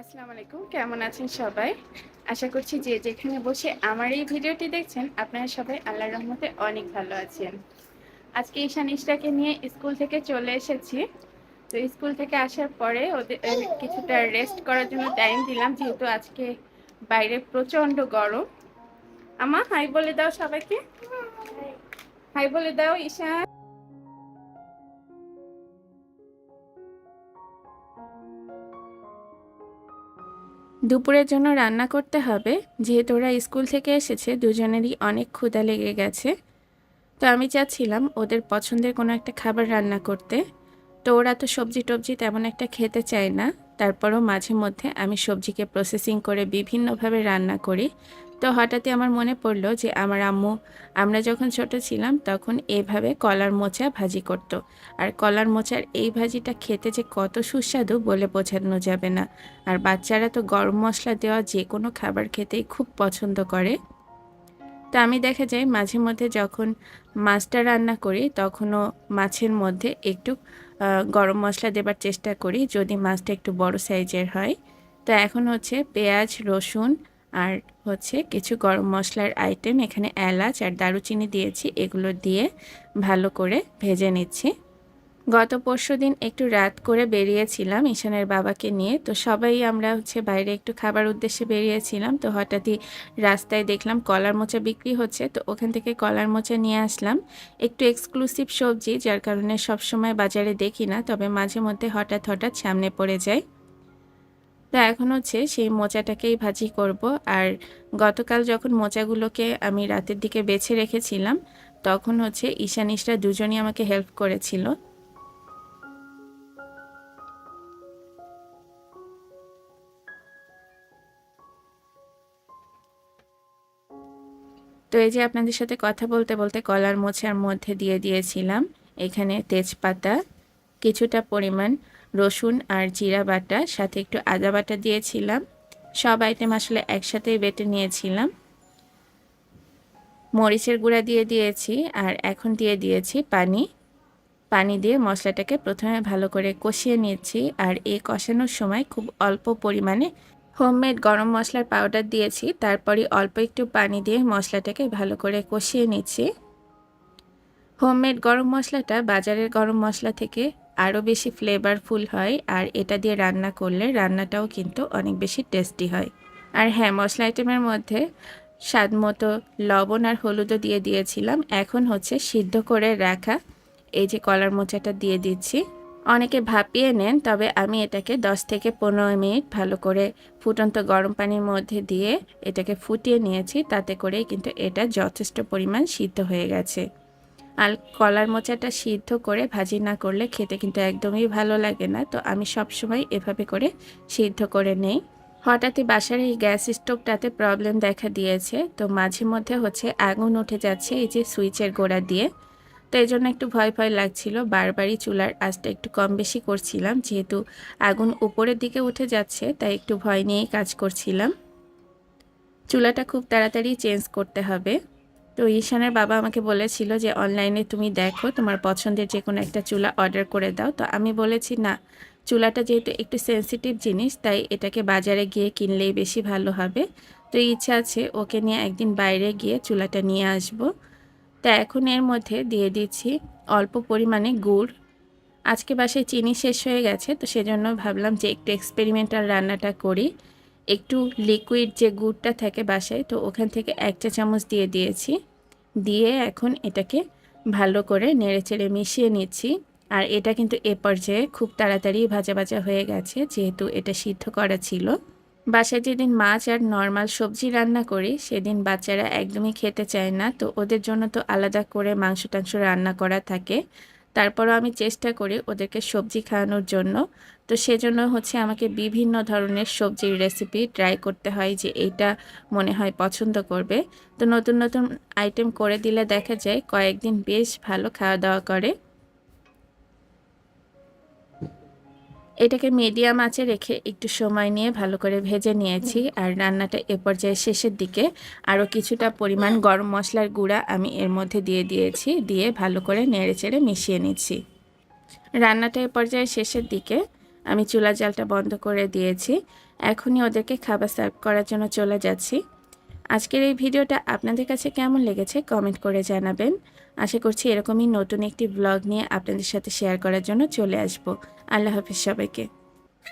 আসসালামু আলাইকুম। কেমন আছেন সবাই? আশা করছি যে যেখানে বসে আমার এই ভিডিওটি দেখছেন আপনারা সবাই আল্লাহর রহমতে অনেক ভালো আছেন। আজকে ঈশান ইশরাকে নিয়ে স্কুল থেকে চলে এসেছি। তো স্কুল থেকে আসার পরে ওদের কিছুটা রেস্ট করার জন্য টাইম দিলাম, যেহেতু আজকে বাইরে প্রচণ্ড গরম। আম্মা হাই বলে দাও সবাইকে। হাই বলে দাও ঈশান। দুপুরের জন্য রান্না করতে হবে, যেহেতু ওরা স্কুল থেকে এসেছে, দুজনেরই অনেক ক্ষুধা লেগে গেছে। তো আমি চাচ্ছিলাম ওদের পছন্দের কোনো একটা খাবার রান্না করতে। তো ওরা তো সবজি টবজি তেমন একটা খেতে চায় না, তারপরও মাঝে মধ্যে আমি সবজিকে প্রসেসিং করে বিভিন্নভাবে রান্না করি। তো হঠাৎই আমার মনে পড়লো যে আমার আম্মু আমরা যখন ছোট ছিলাম তখন এইভাবে কলার মোচা ভাজি করতো। আর কলার মোচার এই ভাজিটা খেতে যে কত সুস্বাদু বলে বোঝানো যাবে না। আর বাচ্চারা তো গরম মশলা দেওয়া যে কোনো খাবার খেতেই খুব পছন্দ করে। তো আমি দেখা যায় মাঝে মধ্যে যখন মাছটা রান্না করি তখনও মাছের মধ্যে একটু গরম মশলা দেবার চেষ্টা করি, যদি মাছটা একটু বড় সাইজের হয়। তো এখন হচ্ছে পেঁয়াজ, রসুন আর হচ্ছে কিছু গরম মশলার আইটেম, এখানে এলাচ আর দারুচিনি দিয়েছি, এগুলো দিয়ে ভালো করে ভেজে নিচ্ছি। গত পরশুদিন একটু রাত করে বেরিয়েছিলাম ঈশানের বাবাকে নিয়ে। তো সবাই আমরা হচ্ছে বাইরে একটু খাবার উদ্দেশ্যে বেরিয়েছিলাম। তো হঠাৎই রাস্তায় দেখলাম কলার মোচা বিক্রি হচ্ছে, তো ওখান থেকে কলার মোচা নিয়ে আসলাম। একটু এক্সক্লুসিভ সবজি, যার কারণে সবসময় বাজারে দেখি না, তবে মাঝে মধ্যে হঠাৎ হঠাৎ সামনে পড়ে যায়। তো এখন হচ্ছে সেই মোচাটাকেই ভাজি করব। আর গতকাল যখন মোচাগুলোকে আমি রাতের দিকে বেছে রেখেছিলাম তখন হচ্ছে ঈশান ইশরা দুজনই আমাকে হেল্প করেছিল। তো এই যে আপনাদের সাথে কথা বলতে বলতে কলার মোচার মধ্যে দিয়ে দিয়েছিলাম এখানে তেজপাতা, কিছুটা পরিমাণ রসুন আর জিরা বাটা, সাথে একটু আদা বাটা দিয়েছিলাম। সব আইটেম আসলে একসাথেই বেটে নিয়েছিলাম। মরিচের গুঁড়া দিয়ে দিয়েছি আর এখন দিয়ে দিয়েছি পানি। পানি দিয়ে মশলাটাকে প্রথমে ভালো করে কষিয়ে নিচ্ছি। আর এই কষানোর সময় খুব অল্প পরিমাণে হোমমেড গরম মশলার পাউডার দিয়েছি, তারপরে অল্প একটু পানি দিয়ে মশলাটাকে ভালো করে কষিয়ে নিচ্ছি। হোমমেড গরম মশলাটা বাজারের গরম মশলা থেকে আরও বেশি ফ্লেভারফুল হয়, আর এটা দিয়ে রান্না করলে রান্নাটাও কিন্তু অনেক বেশি টেস্টি হয়। আর হ্যাঁ, মশলা আইটেমের মধ্যে স্বাদ মতো লবণ আর হলুদও দিয়ে দিয়েছিলাম। এখন হচ্ছে সিদ্ধ করে রাখা এই যে কলার মোচাটা দিয়ে দিচ্ছি। অনেকে ভাপিয়ে নেন, তবে আমি এটাকে 10 থেকে 15 মিনিট ভালো করে ফুটন্ত গরম পানির মধ্যে দিয়ে এটাকে ফুটিয়ে নিয়েছি, তাতে করেই কিন্তু এটা যথেষ্ট পরিমাণ সিদ্ধ হয়ে গেছে। আর কলার মোচাটা সিদ্ধ করে ভাজি না করলে খেতে কিন্তু একদমই ভালো লাগে না। তো আমি সবসময় এভাবে করে সিদ্ধ করে নেই। হঠাৎই বাসার এই গ্যাস স্টোভটাতে প্রবলেম দেখা দিয়েছে, তো মাঝে মধ্যে হচ্ছে আগুন উঠে যাচ্ছে এই যে সুইচের গোড়া দিয়ে। তো এই জন্য একটু ভয় ভয় লাগছিল, বারবারই চুলার আঁচটা একটু কম বেশি করছিলাম, যেহেতু আগুন উপরের দিকে উঠে যাচ্ছে তাই একটু ভয় নিয়েই কাজ করছিলাম। চুলাটা খুব তাড়াতাড়ি চেঞ্জ করতে হবে। তো ঈশানের বাবা আমাকে বলেছিল যে অনলাইনে তুমি দেখো তোমার পছন্দের যে কোনো একটা চুলা অর্ডার করে দাও। তো আমি বলেছি না, চুলাটা যেহেতু একটু সেন্সিটিভ জিনিস তাই এটাকে বাজারে গিয়ে কিনলেই বেশি ভালো হবে। তো ইচ্ছা আছে ওকে নিয়ে একদিন বাইরে গিয়ে চুলাটা নিয়ে আসব। তা এখন এর মধ্যে দিয়ে দিচ্ছি অল্প পরিমাণে গুড়। আজকে বাসায় চিনি শেষ হয়ে গেছে, তো সেজন্য ভাবলাম যে একটু এক্সপেরিমেন্টাল রান্নাটা করি। একটু লিকুইড যে গুড়টা থাকে বাসায়, তো ওখান থেকে 1 চা চামচ দিয়ে দিয়েছি। দিয়ে এখন এটাকে ভালো করে নেড়েচেড়ে মিশিয়ে নিচ্ছি। আর এটা কিন্তু এ পর্যায়ে খুব তাড়াতাড়ি ভাজা ভাজা হয়ে গেছে, যেহেতু এটা সিদ্ধ করা ছিল। বাসায় যেদিন মাছ আর নর্মাল সবজি রান্না করি সেদিন বাচ্চারা একদমই খেতে চায় না, তো ওদের জন্য তো আলাদা করে মাংস টাংস রান্না করা থাকে। তারপরও আমি চেষ্টা করি ওদেরকে সবজি খাওয়ানোর জন্য। তো সেজন্য হচ্ছে আমাকে বিভিন্ন ধরনের সবজির রেসিপি ট্রাই করতে হয় যে এইটা মনে হয় পছন্দ করবে। তো নতুন নতুন আইটেম করে দিলে দেখা যায় কয়েকদিন বেশ ভালো খাওয়া দাওয়া করে। এটাকে মিডিয়াম আঁচে রেখে একটু সময় নিয়ে ভালো করে ভেজে নিয়েছি। আর রান্নাটা এ পর্যায়ে শেষের দিকে আরও কিছুটা পরিমাণ গরম মশলার গুঁড়া আমি এর মধ্যে দিয়ে দিয়েছি, দিয়ে ভালো করে নেড়েচেড়ে মিশিয়ে নিচ্ছি। রান্নাটা এ পর্যায়ে শেষের দিকে। আমি চুলার জালটা বন্ধ করে দিয়েছি। এখনই ওদেরকে খাবার সার্ভ করার জন্য চলে যাচ্ছি। আজকের এই ভিডিওটা আপনাদের কাছে কেমন লেগেছে কমেন্ট করে জানাবেন। আশা করছি এরকমই নতুন একটি ব্লগ নিয়ে আপনাদের সাথে শেয়ার করার জন্য চলে আসব। আল্লাহ হাফেজ সবাইকে।